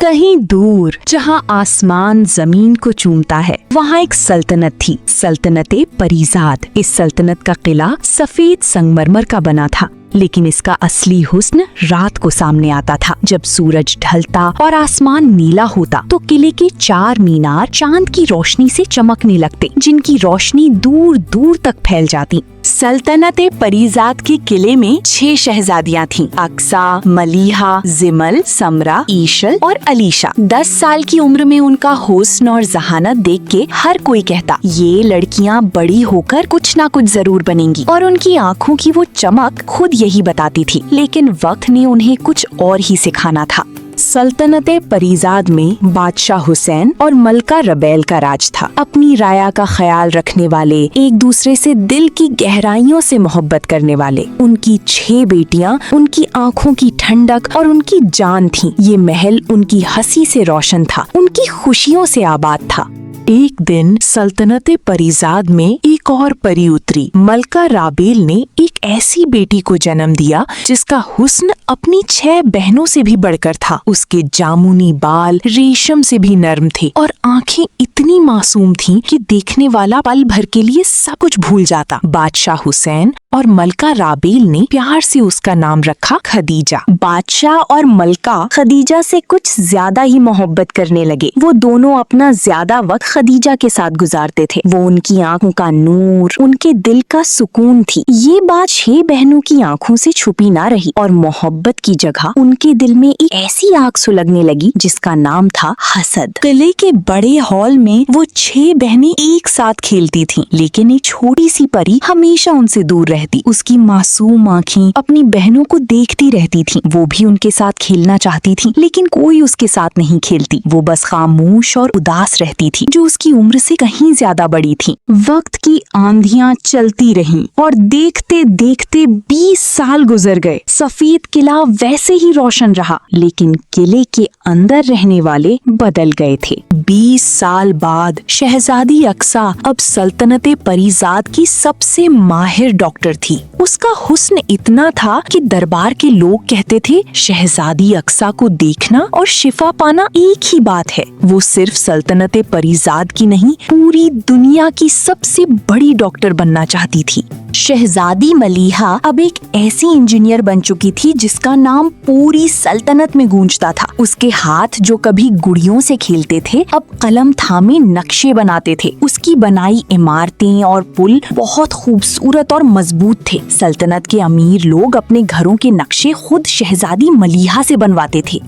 कहीं दूर जहाँ आसमान जमीन को चूमता है, वहाँ एक सल्तनत थी, सल्तनते परीजाद। इस सल्तनत का किला सफेद संगमरमर का बना था, लेकिन इसका असली हुस्न रात को सामने आता था। जब सूरज ढलता और आसमान नीला होता तो किले के 4 मीनार चांद की रोशनी से चमकने लगते, जिनकी रोशनी दूर दूर तक फैल जाती। सल्तनते परीजाद के किले में 6 शहजादियां थीं, अक्सा, मलीहा, जिमल, समरा, ईशल और अलीशा। 10 साल की उम्र में उनका हुस्न और जहानत देख के हर कोई कहता, ये लड़कियां बड़ी होकर कुछ ना कुछ जरूर बनेंगी। और उनकी आँखों की वो चमक खुद यही बताती थी। लेकिन वक्त ने उन्हें कुछ और ही सिखाना था। सल्तनते परीजाद में बादशाह हुसैन और मलका रबेल का राज था। अपनी राया का ख्याल रखने वाले, एक दूसरे से दिल की गहराइयों से मोहब्बत करने वाले। उनकी 6 बेटियां उनकी आंखों की ठंडक और उनकी जान थीं। ये महल उनकी हंसी से रोशन था, उनकी खुशियों से आबाद था। एक दिन सल्तनते परीजाद में एक और परी उतरी। मलका राबेल ने एक ऐसी बेटी को जन्म दिया जिसका हुस्न अपनी 6 बहनों से भी बढ़कर था। उसके जामुनी बाल रेशम से भी नर्म थे और आंखें इतनी मासूम थीं कि देखने वाला पल भर के लिए सब कुछ भूल जाता। बादशाह हुसैन और मलका राबेल ने प्यार से उसका नाम रखा खदीजा। बादशाह और मलका खदीजा से कुछ ज्यादा ही मोहब्बत करने लगे। वो दोनों अपना ज्यादा वक्त खदीजा के साथ गुजारते थे। वो उनकी आंखों का नूर, उनके दिल का सुकून थी। ये बात 6 बहनों की आंखों से छुपी ना रही और मोहब्बत की जगह उनके दिल में एक ऐसी आग सुलगने लगी जिसका नाम था हसद। किले के बड़े हॉल में वो 6 बहनें एक साथ खेलती थीं, लेकिन एक छोटी सी परी हमेशा उनसे दूर रहती। उसकी मासूम आँखें अपनी बहनों को देखती रहती थीं। वो भी उनके साथ खेलना चाहती थी, लेकिन कोई उसके साथ नहीं खेलती। वो बस खामोश और उदास रहती थी, जो उसकी उम्र से कहीं ज्यादा बड़ी थी। वक्त की आंधियां चलती रहीं और देखते देखते 20 साल गुजर गए। सफेद किला वैसे ही रोशन रहा, लेकिन किले के अंदर रहने वाले बदल गए थे। 20 साल बाद शहजादी अक्सा अब सल्तनते परीजाद की सबसे माहिर डॉक्टर थी। उसका हुस्न इतना था कि दरबार के लोग कहते थे, शहजादी अक्सा को देखना और शिफा पाना एक ही बात है। वो सिर्फ सल्तनते परीजाद की नहीं, पूरी दुनिया की सबसे बड़ी डॉक्टर बनना चाहती थी। शहजादी मलीहा अब एक ऐसी इंजीनियर बन चुकी थी जिसका नाम पूरी सल्तनत में गूंजता था। उसके हाथ जो कभी गुड़ियों से खेलते थे, अब कलम थामे नक्शे बनाते थे। उसकी बनाई इमारतें और पुल बहुत खूबसूरत और मजबूत थे। सल्तनत के अमीर लोग अपने घरों के नक्शे खुद शहजादी मलीहा से बनवाते थे।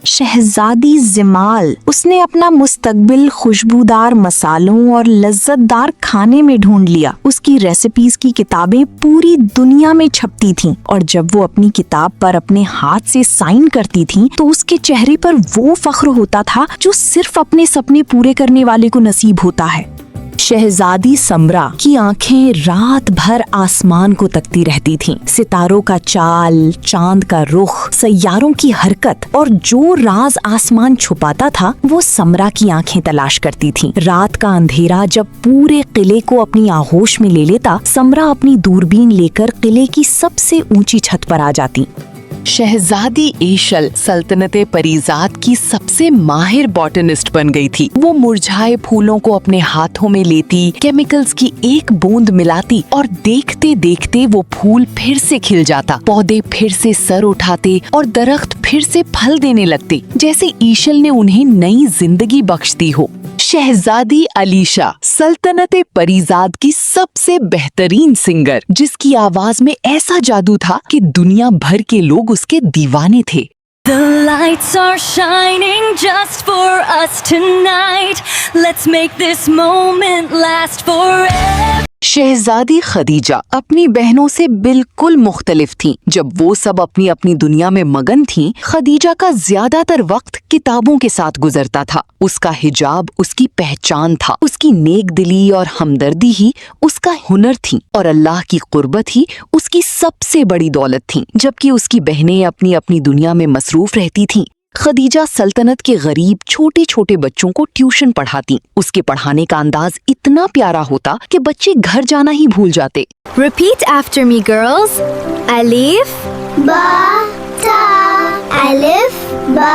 शहजादी जिमाल, उसने अपना मुस्तकबिल खुशबूदार मसालों और लज्जतदार खाने में ढूंढ लिया। उसकी रेसिपीज की किताबें पूरी दुनिया में छपती थीं और जब वो अपनी किताब पर अपने हाथ से साइन करती थीं, तो उसके चेहरे पर वो फख्र होता था जो सिर्फ अपने सपने पूरे करने वाले को नसीब होता है। शहजादी समरा की आंखें रात भर आसमान को तकती रहती थीं। सितारों का चाल, चांद का रुख, सैयारों की हरकत और जो राज आसमान छुपाता था, वो समरा की आंखें तलाश करती थीं। रात का अंधेरा जब पूरे किले को अपनी आगोश में ले लेता, समरा अपनी दूरबीन लेकर किले की सबसे ऊंची छत पर आ जाती। शहजादी ईशल सल्तनते परीजाद की सबसे माहिर बॉटनिस्ट बन गई थी। वो मुरझाए फूलों को अपने हाथों में लेती, केमिकल्स की एक बूंद मिलाती और देखते देखते वो फूल फिर से खिल जाता, पौधे फिर से सर उठाते और दरख्त फिर से फल देने लगते, जैसे ईशल ने उन्हें नई जिंदगी बख्श दी हो। शहजादी अलीशा सल्तनते परीजाद की सबसे बेहतरीन सिंगर, जिसकी आवाज में ऐसा जादू था कि दुनिया भर के लोग उसके दीवाने थे। The lights are shining just for us tonight. Let's make this moment last forever. शहजादी खदीजा अपनी बहनों से बिल्कुल मुख्तलिफ थीं। जब वो सब अपनी अपनी दुनिया में मगन थीं, खदीजा का ज्यादातर वक्त किताबों के साथ गुजरता था। उसका हिजाब उसकी पहचान था, उसकी नेक दिली और हमदर्दी ही उसका हुनर थी और अल्लाह की कुर्बत ही उसकी सबसे बड़ी दौलत थी। जबकि उसकी बहनें अपनी अपनी दुनिया में मसरूफ रहती थीं, खदीजा सल्तनत के गरीब छोटे छोटे बच्चों को ट्यूशन पढ़ाती। उसके पढ़ाने का अंदाज इतना प्यारा होता कि बच्चे घर जाना ही भूल जाते। Repeat after me, girls. Alif, ba ta, alif ba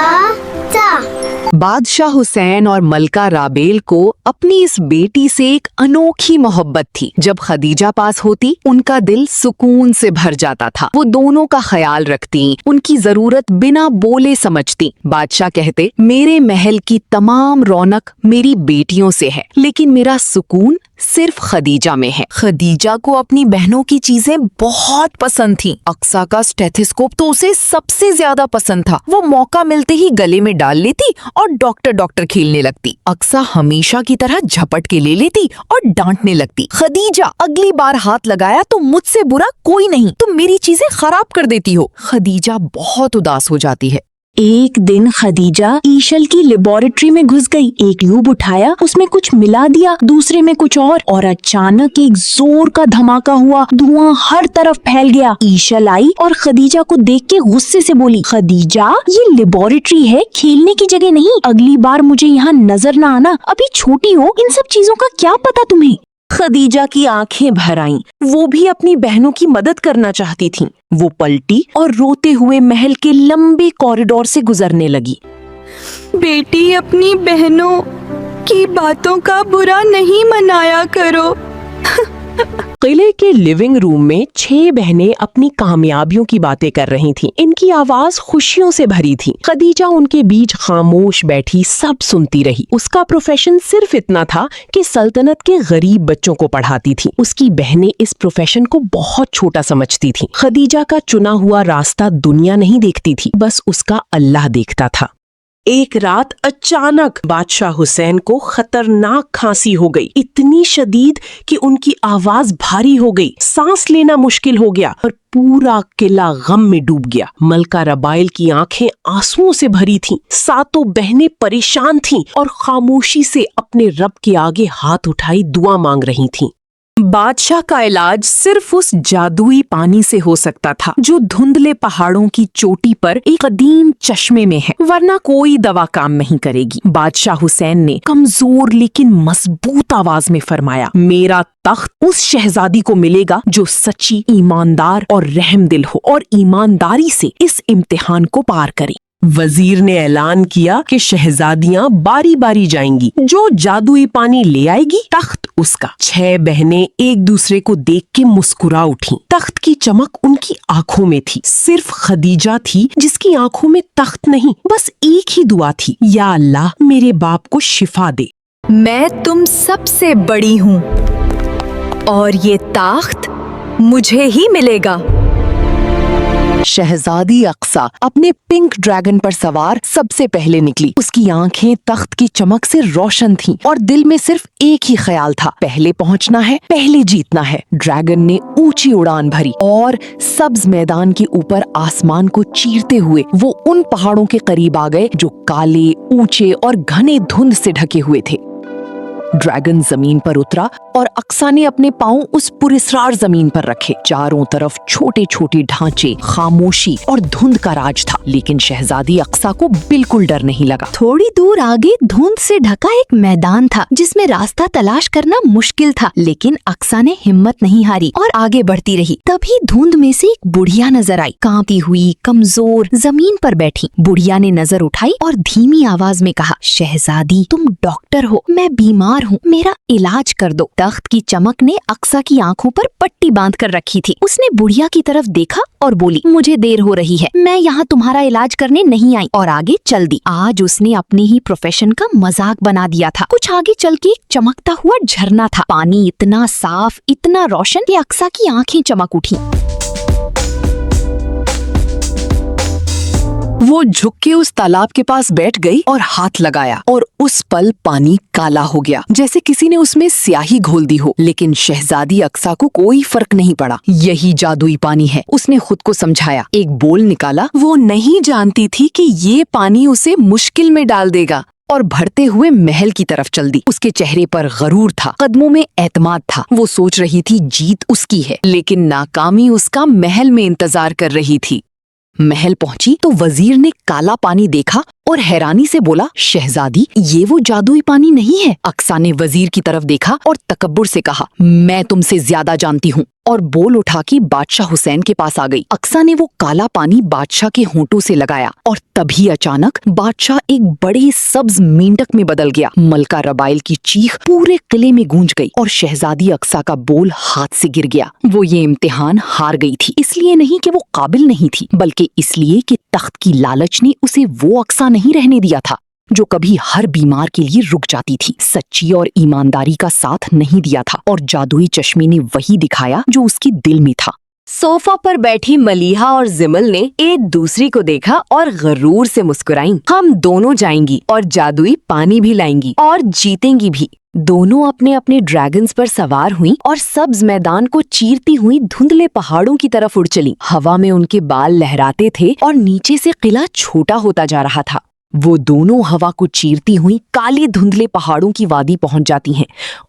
ta. बादशाह हुसैन और मलका राबेल को अपनी इस बेटी से एक अनोखी मोहब्बत थी। जब खदीजा पास होती उनका दिल सुकून से भर जाता था। वो दोनों का ख्याल रखती, उनकी जरूरत बिना बोले समझती। बादशाह कहते, मेरे महल की तमाम रौनक मेरी बेटियों से है, लेकिन मेरा सुकून सिर्फ खदीजा में है। खदीजा को अपनी बहनों की चीजें बहुत पसंद थीं। अक्सा का स्टेथोस्कोप तो उसे सबसे ज्यादा पसंद था। वो मौका मिलते ही गले में डाल लेती और डॉक्टर डॉक्टर खेलने लगती। अक्सा हमेशा की तरह झपट के ले लेती और डांटने लगती। खदीजा, अगली बार हाथ लगाया तो मुझसे बुरा कोई नहीं, तुम मेरी चीजें खराब कर देती हो। खदीजा बहुत उदास हो जाती है। एक दिन खदीजा ईशल की लेबोरेटरी में घुस गई। एक ट्यूब उठाया, उसमें कुछ मिला दिया, दूसरे में कुछ और अचानक एक जोर का धमाका हुआ। धुआं हर तरफ फैल गया। ईशल आई और खदीजा को देख के गुस्से से बोली, खदीजा, ये लेबोरेटरी है, खेलने की जगह नहीं। अगली बार मुझे यहाँ नजर ना आना। अभी छोटी हो, इन सब चीजों का क्या पता तुम्हें। खदीजा की आंखें भर आईं। वो भी अपनी बहनों की मदद करना चाहती थीं। वो पलटी और रोते हुए महल के लंबे कॉरिडोर से गुजरने लगी। बेटी, अपनी बहनों की बातों का बुरा नहीं मनाया करो। किले के लिविंग रूम में 6 बहनें अपनी कामयाबियों की बातें कर रही थीं। इनकी आवाज खुशियों से भरी थी। खदीजा उनके बीच खामोश बैठी सब सुनती रही। उसका प्रोफेशन सिर्फ इतना था कि सल्तनत के गरीब बच्चों को पढ़ाती थी। उसकी बहनें इस प्रोफेशन को बहुत छोटा समझती थीं। खदीजा का चुना हुआ रास्ता दुनिया नहीं देखती थी, बस उसका अल्लाह देखता था। एक रात अचानक बादशाह हुसैन को खतरनाक खांसी हो गई, इतनी शदीद कि उनकी आवाज भारी हो गई, सांस लेना मुश्किल हो गया और पूरा किला गम में डूब गया। मलका रबाइल की आंखें आंसुओं से भरी थीं। सातों बहनें परेशान थीं और खामोशी से अपने रब के आगे हाथ उठाई दुआ मांग रही थीं। बादशाह का इलाज सिर्फ उस जादुई पानी से हो सकता था जो धुंधले पहाड़ों की चोटी पर एक कदीम चश्मे में है, वरना कोई दवा काम नहीं करेगी। बादशाह हुसैन ने कमजोर लेकिन मजबूत आवाज में फरमाया, मेरा तख्त उस शहजादी को मिलेगा जो सच्ची, ईमानदार और रहमदिल हो और ईमानदारी से इस इम्तिहान को पार करे। वजीर ने ऐलान किया कि शहजादियां बारी बारी जाएंगी, जो जादुई पानी ले आएगी तख्त उसका। 6 बहनें एक दूसरे को देख के मुस्कुरा उठी। तख्त की चमक उनकी आंखों में थी। सिर्फ खदीजा थी जिसकी आंखों में तख्त नहीं, बस एक ही दुआ थी, या अल्लाह मेरे बाप को शिफा दे। मैं तुम सबसे बड़ी हूँ और ये ताख्त मुझे ही मिलेगा। शहजादी अक्सा अपने पिंक ड्रैगन पर सवार सबसे पहले निकली। उसकी आंखें तख्त की चमक से रोशन थीं और दिल में सिर्फ एक ही ख्याल था, पहले पहुंचना है, पहले जीतना है। ड्रैगन ने ऊंची उड़ान भरी और सब्ज मैदान के ऊपर आसमान को चीरते हुए वो उन पहाड़ों के करीब आ गए जो काले, ऊंचे और घने धुंध से ढके हुए थे। ड्रैगन जमीन पर उतरा और अक्सा ने अपने पांव उस पुरस्रार जमीन पर रखे। चारों तरफ छोटे छोटे ढांचे, खामोशी और धुंध का राज था, लेकिन शहजादी अक्सा को बिल्कुल डर नहीं लगा। थोड़ी दूर आगे धुंध से ढका एक मैदान था जिसमें रास्ता तलाश करना मुश्किल था, लेकिन अक्सा ने हिम्मत नहीं हारी और आगे बढ़ती रही। तभी धुंध में से एक बुढ़िया नजर आई, कांपती हुई, कमजोर, जमीन पर बैठी। बुढ़िया ने नजर उठाई और धीमी आवाज में कहा, शहजादी, तुम डॉक्टर हो, मैं बीमार हूँ, मेरा इलाज कर दो। तख्त की चमक ने अक्सा की आंखों पर पट्टी बांध कर रखी थी। उसने बुढ़िया की तरफ देखा और बोली, मुझे देर हो रही है, मैं यहाँ तुम्हारा इलाज करने नहीं आई, और आगे चल दी। आज उसने अपने ही प्रोफेशन का मजाक बना दिया था। कुछ आगे चल के एक चमकता हुआ झरना था। पानी इतना साफ, इतना रोशन कि अक्सा की आंखें चमक उठी। वो झुक के उस तालाब के पास बैठ गई और हाथ लगाया और उस पल पानी काला हो गया, जैसे किसी ने उसमें स्याही घोल दी हो। लेकिन शहजादी अक्सा को कोई फर्क नहीं पड़ा। यही जादुई पानी है, उसने खुद को समझाया। एक बोल निकाला। वो नहीं जानती थी कि ये पानी उसे मुश्किल में डाल देगा, और बढ़ते हुए महल की तरफ चल दी। उसके चेहरे पर गरूर था, कदमों में एतमाद था। वो सोच रही थी जीत उसकी है, लेकिन नाकामी उसका महल में इंतजार कर रही थी। महल पहुंची तो वजीर ने काला पानी देखा और हैरानी से बोला, शहजादी ये वो जादुई पानी नहीं है। अक्सा ने वजीर की तरफ देखा और तकब्बुर से कहा, मैं तुमसे ज्यादा जानती हूँ, और बोल उठा कि बादशाह हुसैन के पास आ गई। अक्सा ने वो काला पानी बादशाह के होंठों से लगाया और तभी अचानक बादशाह एक बड़े सब्ज मेंढक में बदल गया। मलका रबाइल की चीख पूरे किले में गूंज गई और शहजादी अक्सा का बोल हाथ से गिर गया। वो ये इम्तिहान हार गई थी, इसलिए नहीं कि वो काबिल नहीं थी, बल्कि इसलिए कि तख्त की लालच ने उसे वो अक्सा नहीं रहने दिया था जो कभी हर बीमार के लिए रुक जाती थी, सच्ची और ईमानदारी का साथ नहीं दिया था, और जादुई चश्मे ने वही दिखाया जो उसके दिल में था। सोफा पर बैठी मलीहा और जिमल ने एक दूसरी को देखा और गरूर से मुस्कुराईं। हम दोनों जाएंगी और जादुई पानी भी लाएंगी और जीतेंगी भी। दोनों अपने अपने ड्रैगन्स पर सवार हुईं और सब्ज मैदान को चीरती हुई धुंधले पहाड़ों की तरफ उड़ चलीं। हवा में उनके बाल लहराते थे और नीचे से किला छोटा होता जा रहा था। वो दोनों हवा को चीरती हुई काले धुंधले पहाड़ों की वादी पहुंच जाती हैं,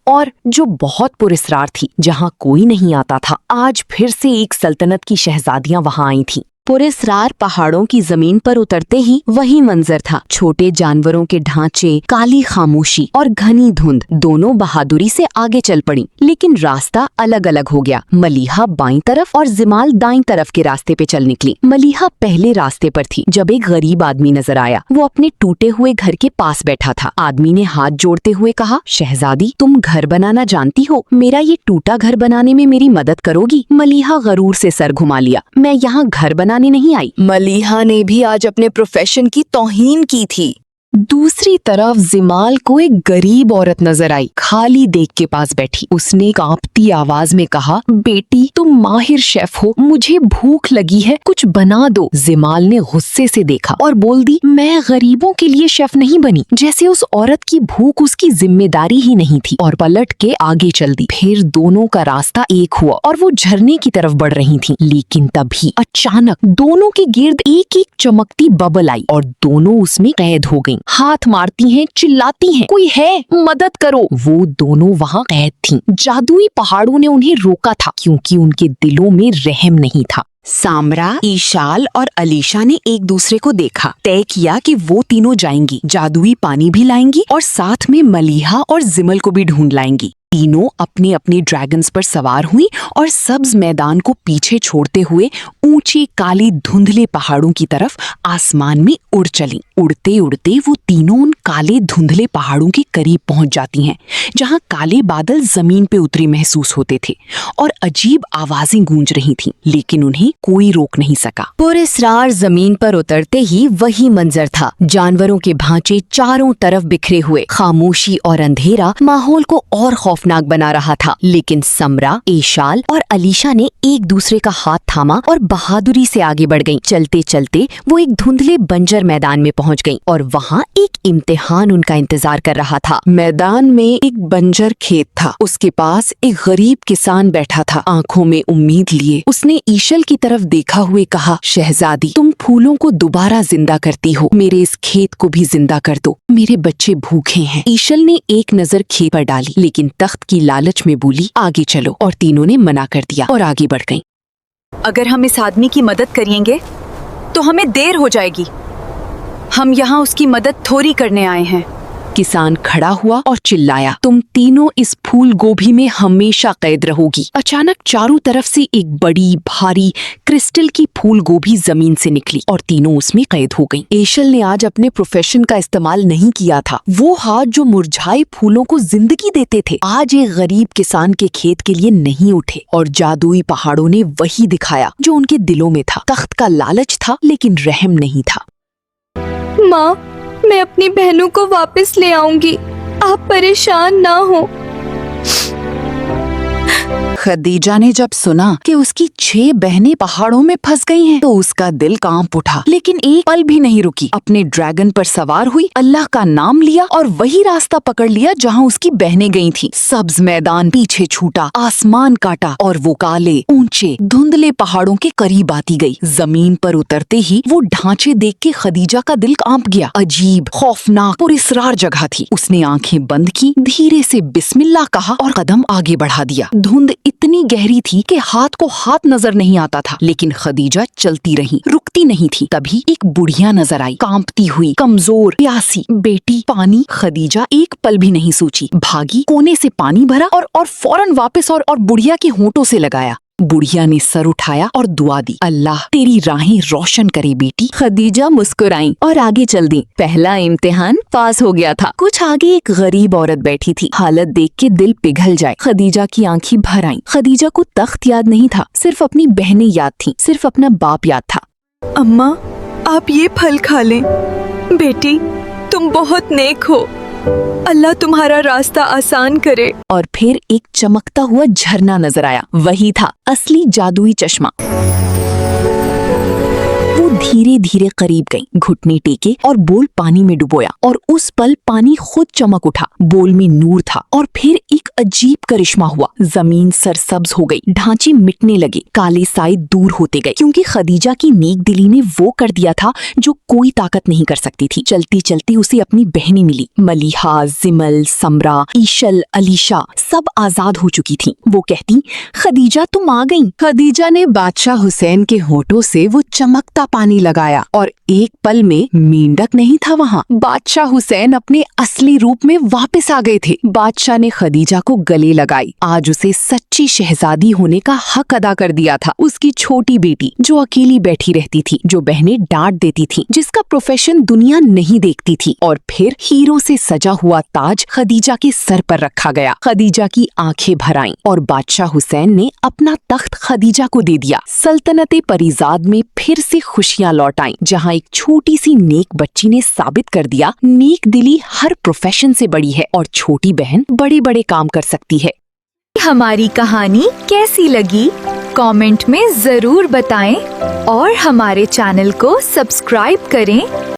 और जो बहुत पुरस्रार थी, जहां कोई नहीं आता था। आज फिर से एक सल्तनत की शहजादियां वहां आई थीं। पुरस्रार पहाड़ों की जमीन पर उतरते ही वही मंजर था। छोटे जानवरों के ढांचे, काली खामोशी और घनी धुंध। दोनों बहादुरी से आगे चल पड़ी, लेकिन रास्ता अलग अलग हो गया। मलीहा बाईं तरफ और जिमाल दाईं तरफ के रास्ते पे चल निकली। मलीहा पहले रास्ते पर थी जब एक गरीब आदमी नजर आया। वो अपने टूटे हुए घर के पास बैठा था। आदमी ने हाथ जोड़ते हुए कहा, शहजादी तुम घर बनाना जानती हो, मेरा ये टूटा घर बनाने में मेरी मदद करोगी? मलीहा गरूर से सर घुमा लिया। मैं यहाँ घर बनाने नहीं आई। मलीहा ने भी आज अपने प्रोफेशन की तौहीन की थी। दूसरी तरफ जिमाल को एक गरीब औरत नजर आई, खाली देख के पास बैठी। उसने कांपती आवाज में कहा, बेटी तुम माहिर शेफ हो, मुझे भूख लगी है, कुछ बना दो। जिमाल ने गुस्से से देखा और बोल दी, मैं गरीबों के लिए शेफ नहीं बनी। जैसे उस औरत की भूख उसकी जिम्मेदारी ही नहीं थी, और पलट के आगे चल दी। फिर दोनों का रास्ता एक हुआ और वो झरने की तरफ बढ़ रही थी। लेकिन तभी अचानक दोनों के गिर्द एक एक चमकती बबल आई और दोनों उसमें कैद हो गईं। हाथ मारती हैं, चिल्लाती हैं, कोई है, मदद करो। वो दोनों वहाँ कैद थीं। जादुई पहाड़ों ने उन्हें रोका था क्योंकि उनके दिलों में रहम नहीं था। सामरा, ईशाल और अलीशा ने एक दूसरे को देखा, तय किया कि वो तीनों जाएंगी, जादुई पानी भी लाएंगी और साथ में मलीहा और जिमल को भी ढूंढ लाएंगी। तीनों अपने अपने ड्रैगन्स पर सवार हुई और सब्ज मैदान को पीछे छोड़ते हुए ऊंचे काले धुंधले पहाड़ों की तरफ आसमान में उड़ चली। उड़ते उड़ते वो तीनों उन काले धुंधले पहाड़ों के करीब पहुंच जाती हैं, जहां काले बादल जमीन पे उतरे महसूस होते थे और अजीब आवाजें गूंज रही थीं, लेकिन उन्हें कोई रोक नहीं सका। पुरस्रार जमीन पर उतरते ही वही मंजर था। जानवरों के भांचे चारों तरफ बिखरे हुए, खामोशी और अंधेरा माहौल को और खौफनाक बना रहा था। लेकिन समरा, ईशाल और अलीशा ने एक दूसरे का हाथ थामा और बहादुरी से आगे बढ़ गईं। चलते चलते वो एक धुंधले बंजर मैदान में पहुंच गईं और वहाँ एक इम्तिहान उनका इंतजार कर रहा था। मैदान में एक बंजर खेत था। उसके पास एक गरीब किसान बैठा था, आंखों में उम्मीद लिए। उसने ईशल की तरफ देखा हुए कहा, शहजादी तुम फूलों को दोबारा जिंदा करती हो, मेरे इस खेत को भी जिंदा कर दो, मेरे बच्चे भूखे हैं। ईशल ने एक नजर खेत पर डाली, लेकिन तख्त की लालच में बोली, आगे चलो, और तीनों ने मना कर दिया और आगे बढ़ गईं। अगर हम इस आदमी की मदद करेंगे तो हमें देर हो जाएगी। हम यहाँ उसकी मदद थोड़ी करने आए हैं। किसान खड़ा हुआ और चिल्लाया, तुम तीनों इस फूल गोभी में हमेशा कैद रहोगी। अचानक चारों तरफ से एक बड़ी भारी क्रिस्टल की फूल गोभी जमीन से निकली और तीनों उसमें कैद हो गईं। एशल ने आज अपने प्रोफेशन का इस्तेमाल नहीं किया था। वो हाथ जो मुरझाए फूलों को जिंदगी देते थे, आज एक गरीब किसान के खेत के लिए नहीं उठे, और जादुई पहाड़ों ने वही दिखाया जो उनके दिलों में था। तख्त का लालच था, लेकिन रहम नहीं था। माँ, मैं अपनी बहनों को वापस ले आऊंगी, आप परेशान ना हो। खदीजा ने जब सुना कि उसकी 6 बहनें पहाड़ों में फंस गई हैं, तो उसका दिल कांप उठा, लेकिन एक पल भी नहीं रुकी। अपने ड्रैगन पर सवार हुई, अल्लाह का नाम लिया और वही रास्ता पकड़ लिया जहां उसकी बहनें गई थीं। सब्ज मैदान पीछे छूटा, आसमान काटा और वो काले ऊंचे धुंधले पहाड़ों के करीब आती गई। जमीन पर उतरते ही वो ढांचे देख के खदीजा का दिल कांप गया। अजीब, खौफनाक, पुरस्रार जगह थी। उसने आंखें बंद की, धीरे से बिस्मिल्लाह कहा और कदम आगे बढ़ा दिया। धुंध इतनी गहरी थी कि हाथ को हाथ नजर नहीं आता था। लेकिन खदीजा चलती रही, रुकती नहीं थी। तभी एक बुढ़िया नजर आई, कांपती हुई, कमजोर, प्यासी। बेटी पानी। खदीजा एक पल भी नहीं सोची, भागी, कोने से पानी भरा और फौरन वापस और बुढ़िया के होंठों से लगाया। बुढ़िया ने सर उठाया और दुआ दी, अल्लाह तेरी राहें रोशन करे बेटी। खदीजा मुस्कुराई और आगे चल दी। पहला इम्तिहान पास हो गया था। कुछ आगे एक गरीब औरत बैठी थी। हालत देख के दिल पिघल जाए। खदीजा की आंखें भर आईं। खदीजा को तख्त याद नहीं था, सिर्फ अपनी बहनें याद थीं, सिर्फ अपना बाप याद था। अम्मा, आप ये फल खा लें। बेटी, तुम बहुत नेक हो। अल्लाह तुम्हारा रास्ता आसान करे। और फिर एक चमकता हुआ झरना नजर आया। वही था असली जादुई चश्मा। वो धीरे धीरे करीब गई, घुटने टेके और बोल पानी में डुबोया। और उस पल पानी खुद चमक उठा। बोल में नूर था। और फिर एक अजीब करिश्मा हुआ। जमीन सरसब्ज हो गई, ढांचे मिटने लगे, काले साए दूर होते गए, क्योंकि खदीजा की नेक दिली ने वो कर दिया था जो कोई ताकत नहीं कर सकती थी। चलती चलती उसे अपनी बहनें मिली। मलिहा, जिमल, समरा, ईशल, अलीशा सब आजाद हो चुकी थीं। वो कहती, खदीजा तुम आ गई। खदीजा ने बादशाह हुसैन के होठों से वो चमकता पानी लगाया और एक पल में मेंढक नहीं था वहाँ। बादशाह हुसैन अपने असली रूप में वापस आ गए थे। बादशाह ने खदीजा को गले लगाई। आज उसे सच्ची शहजादी होने का हक अदा कर दिया था। उसकी छोटी बेटी जो अकेली बैठी रहती थी, जो बहनें डांट देती थी, जिसका प्रोफेशन दुनिया नहीं देखती थी। और फिर हीरो से सजा हुआ ताज खदीजा के सर पर रखा गया। खदीजा की आंखें भर आईं और बादशाह हुसैन ने अपना तख्त खदीजा को दे दिया। सल्तनते परिजाद में फिर से खुशियां लौट आईं, जहां एक छोटी सी नेक बच्ची ने साबित कर दिया, नेक दिली हर प्रोफेशन से बड़ी है और छोटी बहन बड़े बड़े काम कर सकती है। हमारी कहानी कैसी लगी कमेंट में जरूर बताएं और हमारे चैनल को सब्सक्राइब करें